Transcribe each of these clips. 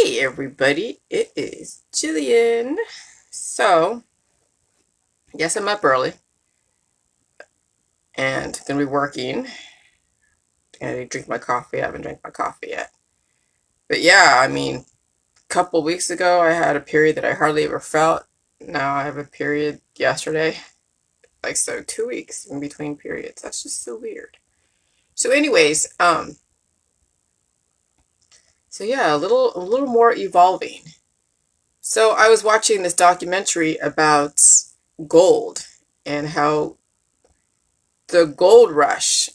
Hey everybody, it is Jillian. So, yes, I'm up early and gonna be working. And I drink my coffee. I haven't drank my coffee yet. But yeah, I mean, a couple weeks ago I had a period that I hardly ever felt. Now I have a period yesterday. Like so 2 weeks in between periods. That's just so weird. So anyways, so yeah, a little more evolving. So I was watching this documentary about gold and how the gold rush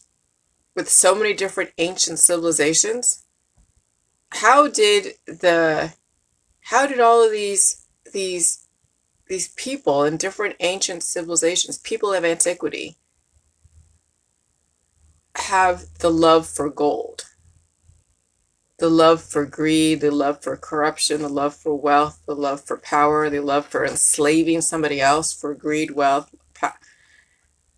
with so many different ancient civilizations, how did all of these people in different ancient civilizations, people of antiquity, have the love for gold, the love for greed, the love for corruption, the love for wealth, the love for power, the love for enslaving somebody else for greed, wealth,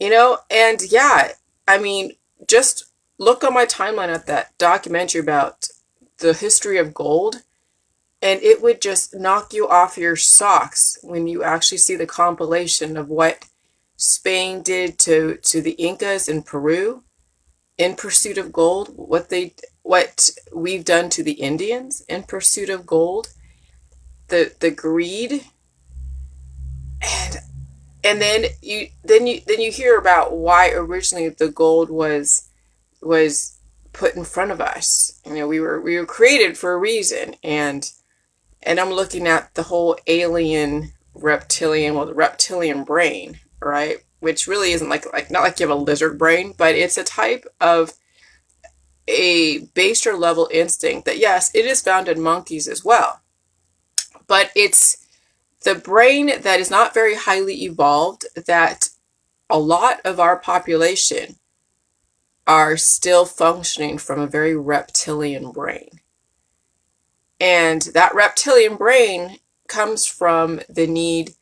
and yeah, I mean, just look on my timeline at that documentary about the history of gold, and it would just knock you off your socks when you actually see the compilation of what Spain did to the Incas in Peru in pursuit of gold, what we've done to the Indians in pursuit of gold, the greed, and then you hear about why originally the gold was put in front of us. We were created for a reason, and I'm looking at the whole alien reptilian, well, the reptilian brain, right? Which really isn't like not like you have a lizard brain, but it's a type of a baser level instinct that yes, it is found in monkeys as well, but it's the brain that is not very highly evolved, that a lot of our population are still functioning from a very reptilian brain. And that reptilian brain comes from the need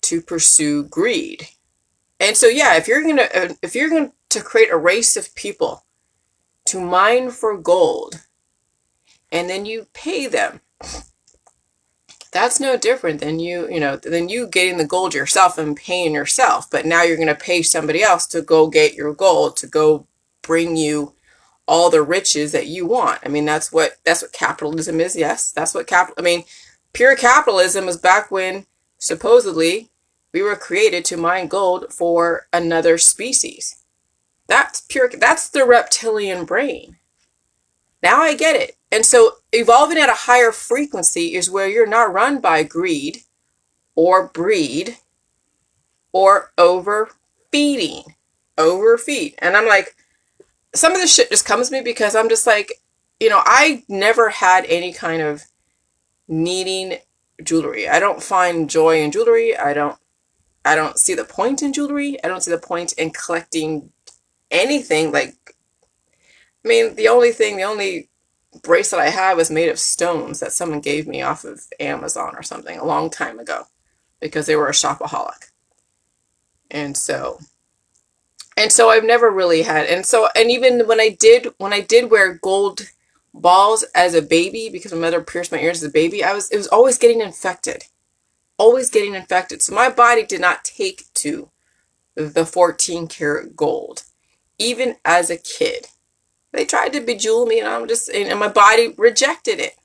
to pursue greed. And so yeah, if you're going to create a race of people to mine for gold and then you pay them, that's no different than you getting the gold yourself and paying yourself. But now you're going to pay somebody else to go get your gold, to go bring you all the riches that you want. I mean, that's what capitalism is. Yes, that's what I mean, pure capitalism was back when supposedly we were created to mine gold for another species. That's the reptilian brain. Now I get it. And so evolving at a higher frequency is where you're not run by greed or breed or overfeeding. Overfeed. And I'm like, some of this shit just comes to me because I'm just like, I never had any kind of needing jewelry. I don't find joy in jewelry. I don't see the point in jewelry. I don't see the point in collecting anything. Like, I mean, the only bracelet I had was made of stones that someone gave me off of Amazon or something a long time ago because they were a shopaholic. And so I've never really had, and even when I did wear gold balls as a baby, because my mother pierced my ears as a baby, it was always getting infected. Always getting infected. So my body did not take to the 14 karat gold. Even as a kid. They tried to bejewel me, and my body rejected it.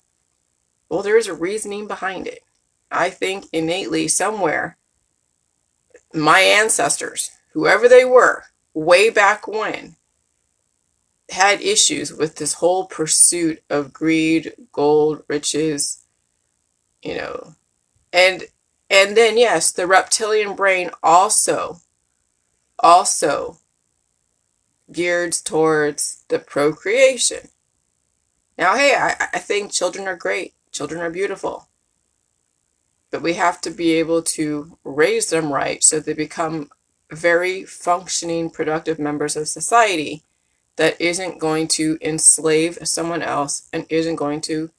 Well, there is a reasoning behind it. I think innately somewhere, my ancestors, whoever they were, way back when, had issues with this whole pursuit of greed, gold, riches, you know. And then yes, the reptilian brain also geared towards the procreation. Now, hey, I think children are great. Children are beautiful. But we have to be able to raise them right so they become very functioning, productive members of society that isn't going to enslave someone else and isn't going to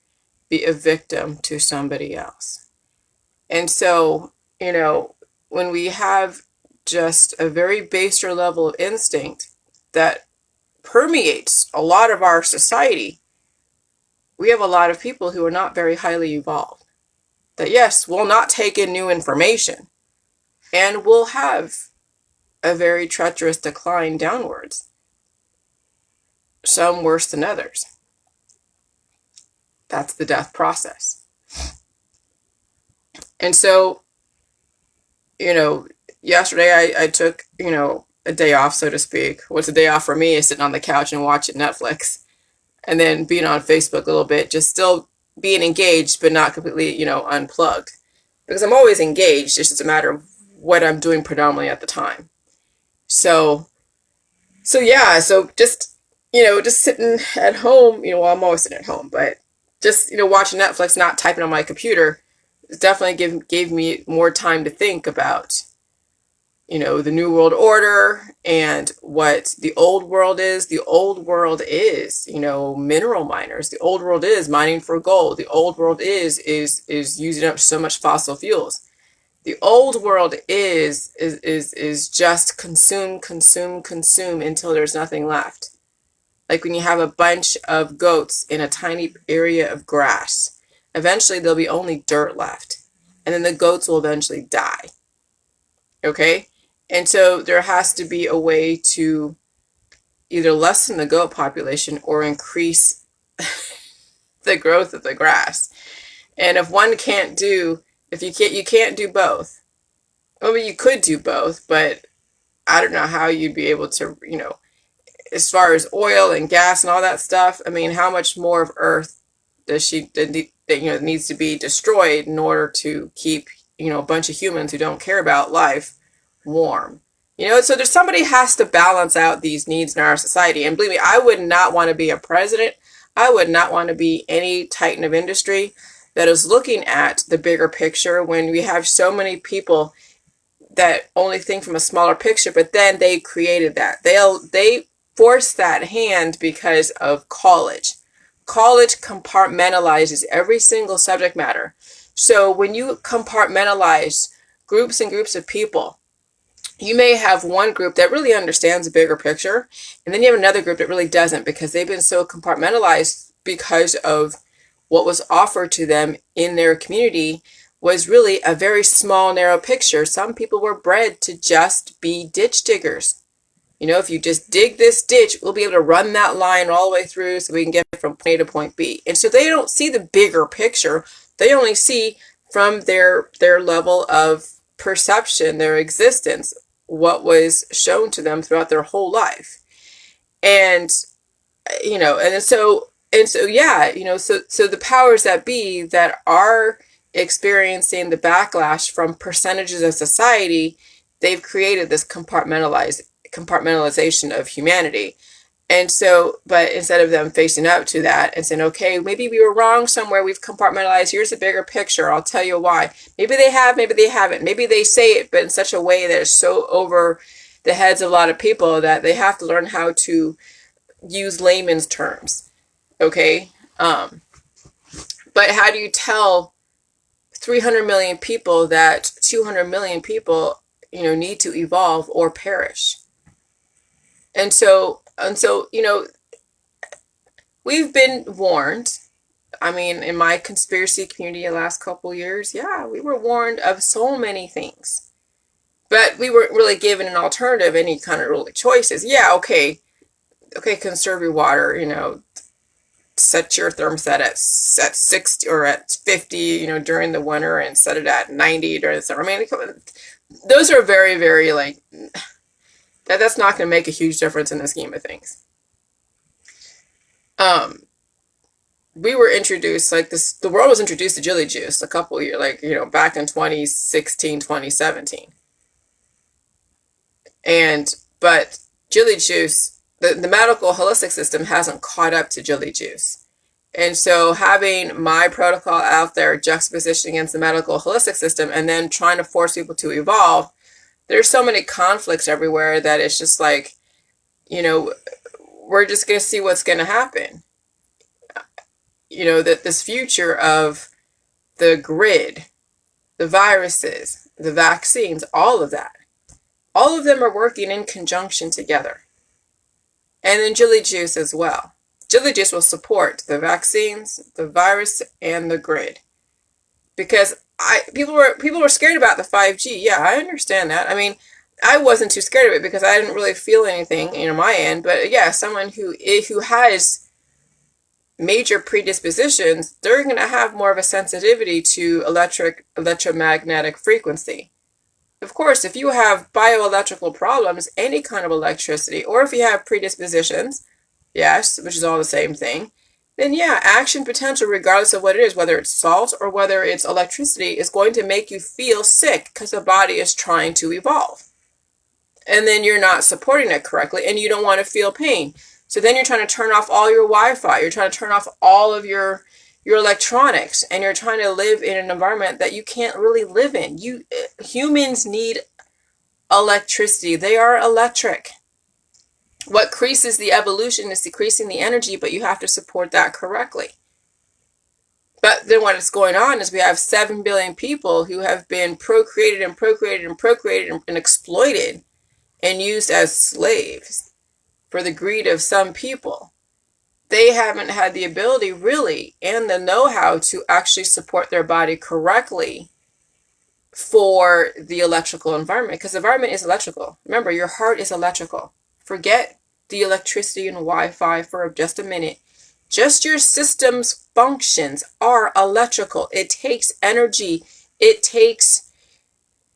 be a victim to somebody else. And so, when we have just a very baser level of instinct that permeates a lot of our society, we have a lot of people who are not very highly evolved that, yes, will not take in new information and will have a very treacherous decline downwards, some worse than others. That's the death process. And so, yesterday I took, a day off, so to speak. What's a day off for me is sitting on the couch and watching Netflix and then being on Facebook a little bit, just still being engaged, but not completely, unplugged. Because I'm always engaged. It's just a matter of what I'm doing predominantly at the time. So yeah, so just sitting at home, well, I'm always sitting at home, but just, watching Netflix, not typing on my computer, definitely gave me more time to think about, the New World Order and what the old world is. The old world is, mineral miners. The old world is mining for gold. The old world is using up so much fossil fuels. The old world is just consume, consume, consume until there's nothing left. Like when you have a bunch of goats in a tiny area of grass, eventually there'll be only dirt left. And then the goats will eventually die. Okay? And so there has to be a way to either lessen the goat population or increase the growth of the grass. And you can't do both. Well, you could do both, but I don't know how you'd be able to, as far as oil and gas and all that stuff. I mean, how much more of Earth needs to be destroyed in order to keep, a bunch of humans who don't care about life warm? So there's somebody has to balance out these needs in our society. And believe me, I would not want to be a president. I would not want to be any titan of industry that is looking at the bigger picture when we have so many people that only think from a smaller picture, but then they created that. They forced that hand because of college. College compartmentalizes every single subject matter. So when you compartmentalize groups and groups of people, you may have one group that really understands the bigger picture, and then you have another group that really doesn't because they've been so compartmentalized because of what was offered to them in their community was really a very small, narrow picture. Some people were bred to just be ditch diggers. If you just dig this ditch, we'll be able to run that line all the way through so we can get from point A to point B. And so they don't see the bigger picture. They only see from their level of perception, their existence, what was shown to them throughout their whole life. And, so the powers that be that are experiencing the backlash from percentages of society, they've created this compartmentalization of humanity. And so, but instead of them facing up to that and saying, okay, maybe we were wrong somewhere, we've compartmentalized, here's a bigger picture, I'll tell you why. Maybe they have, maybe they haven't. Maybe they say it, but in such a way that is so over the heads of a lot of people that they have to learn how to use layman's terms. Okay? But how do you tell 300 million people that 200 million people, need to evolve or perish? And so, we've been warned. I mean, in my conspiracy community the last couple years, yeah, we were warned of so many things. But we weren't really given an alternative, any kind of really choices. Yeah, okay, conserve your water, set your thermostat at 60 or at 50, during the winter and set it at 90 during the summer. I mean, those are very, very, that's not going to make a huge difference in the scheme of things. We were introduced, the world was introduced to Jilly juice a couple years, back in 2016, 2017. But Jilly juice, the medical holistic system hasn't caught up to Jilly juice. And so having my protocol out there juxtaposition against the medical holistic system and then trying to force people to evolve, there's so many conflicts everywhere that it's just we're just going to see what's going to happen. That this future of the grid, the viruses, the vaccines, all of them are working in conjunction together. And then Jilly juice as well. Jilly Juice will support the vaccines, the virus, and the grid. Because people were scared about the 5G. Yeah, I understand that. I mean, I wasn't too scared of it because I didn't really feel anything, my end. But yeah, someone who has major predispositions, they're going to have more of a sensitivity to electromagnetic frequency. Of course, if you have bioelectrical problems, any kind of electricity, or if you have predispositions, yes, which is all the same thing, then yeah, action potential, regardless of what it is, whether it's salt or whether it's electricity, is going to make you feel sick because the body is trying to evolve. And then you're not supporting it correctly and you don't want to feel pain. So then you're trying to turn off all your Wi-Fi. You're trying to turn off all of your electronics, and you're trying to live in an environment that you can't really live in. Humans need electricity. They are electric. What increases the evolution is decreasing the energy, but you have to support that correctly. But then what is going on is we have 7 billion people who have been procreated and procreated and procreated and exploited and used as slaves for the greed of some people. They haven't had the ability really and the know-how to actually support their body correctly for the electrical environment, because the environment is electrical. Remember, your heart is electrical. Forget the electricity and Wi-Fi for just a minute. Just your system's functions are electrical. It takes energy. It takes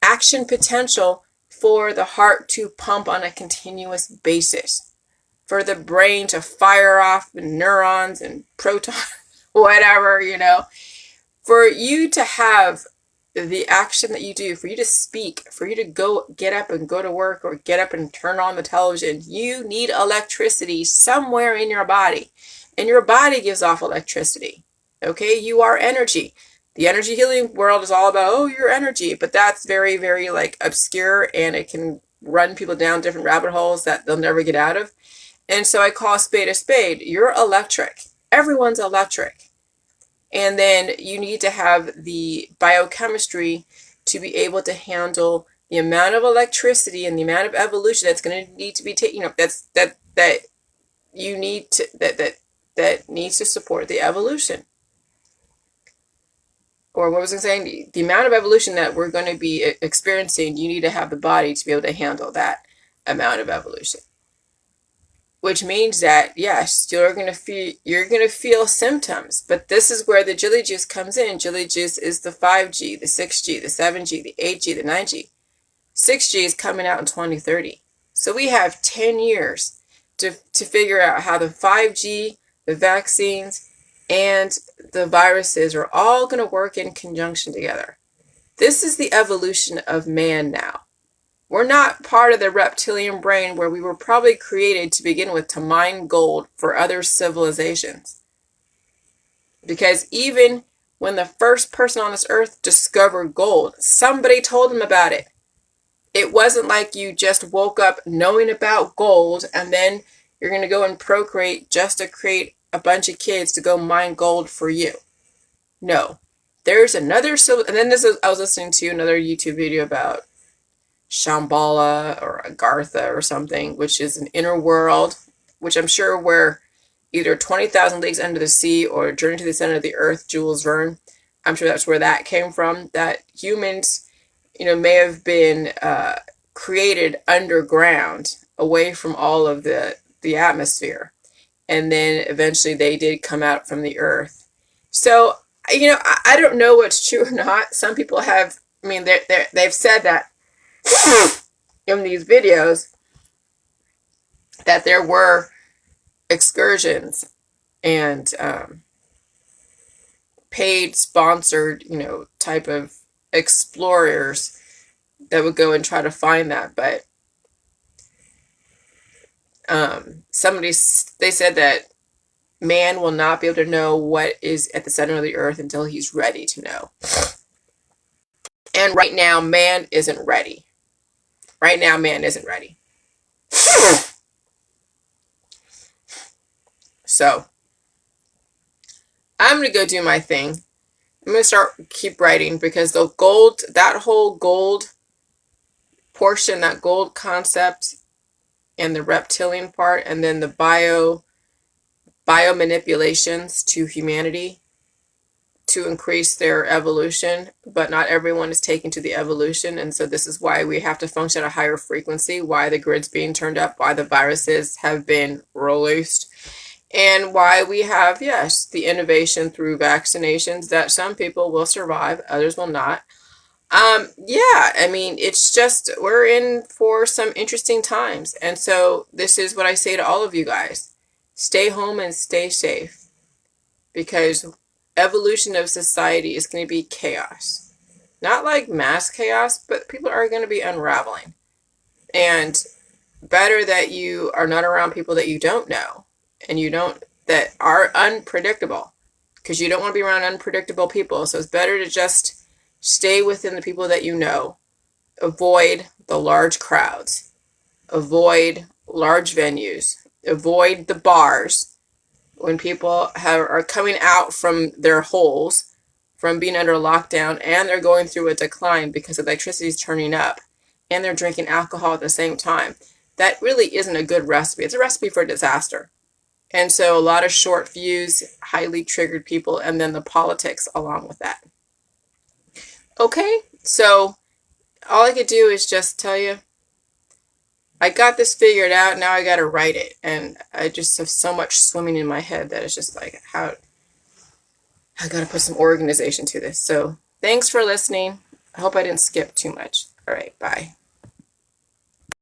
action potential for the heart to pump on a continuous basis, for the brain to fire off neurons and protons, whatever, for you to have the action that you do, for you to speak, for you to get up and go to work, or get up and turn on the television, you need electricity somewhere in your body. And your body gives off electricity. Okay, you are energy. The energy healing world is all about, your energy, but that's very, very obscure, and it can run people down different rabbit holes that they'll never get out of. And so I call a spade a spade. You're electric. Everyone's electric. And then you need to have the biochemistry to be able to handle the amount of electricity and the amount of evolution that's going to need to be taken up. That needs to support the evolution. Or what was I saying? The amount of evolution that we're going to be experiencing, you need to have the body to be able to handle that amount of evolution. Which means that, yes, you're going to feel symptoms. But this is where the Jilly Juice comes in. Jilly Juice is the 5G, the 6G, the 7G, the 8G, the 9G. 6G is coming out in 2030. So we have 10 years to figure out how the 5G, the vaccines, and the viruses are all going to work in conjunction together. This is the evolution of man now. We're not part of the reptilian brain where we were probably created to begin with to mine gold for other civilizations. Because even when the first person on this earth discovered gold, somebody told them about it. It wasn't like you just woke up knowing about gold and then you're going to go and procreate just to create a bunch of kids to go mine gold for you. No. There's another, and then I was listening to another YouTube video about Shambhala or Agartha or something, which is an inner world, which I'm sure where either 20,000 Leagues Under the Sea or Journey to the Center of the Earth, Jules Verne, I'm sure that's where that came from, that humans, may have been created underground, away from all of the atmosphere. And then eventually they did come out from the earth. So, I don't know what's true or not. Some people have, they've said that in these videos that there were excursions and paid, sponsored, type of explorers that would go and try to find that. But they said that man will not be able to know what is at the center of the earth until he's ready to know. And right now, man isn't ready. Right now, man isn't ready. So, I'm going to go do my thing. I'm going to keep writing, because the gold, that whole gold portion, that gold concept, and the reptilian part, and then the biomanipulations to humanity to increase their evolution, but not everyone is taken to the evolution. And so this is why we have to function at a higher frequency, why the grid's being turned up, why the viruses have been released, and why we have, yes, the innovation through vaccinations that some people will survive, others will not. Yeah, I mean, it's just, we're in for some interesting times. And so this is what I say to all of you guys. Stay home and stay safe, because evolution of society is going to be chaos. Not like mass chaos, but people are going to be unraveling. And better that you are not around people that you don't know and that are unpredictable, because you don't want to be around unpredictable people. So it's better to just stay within the people that you know. Avoid the large crowds. Avoid large venues. Avoid the bars when people are coming out from their holes from being under lockdown and they're going through a decline because electricity is turning up and they're drinking alcohol at the same time. That really isn't a good recipe. It's a recipe for disaster. And so a lot of short fuse, highly triggered people, and then the politics along with that. Okay, so all I could do is just tell you, I got this figured out. Now I got to write it. And I just have so much swimming in my head that it's just like, how I got to put some organization to this. So thanks for listening. I hope I didn't skip too much. All right, bye.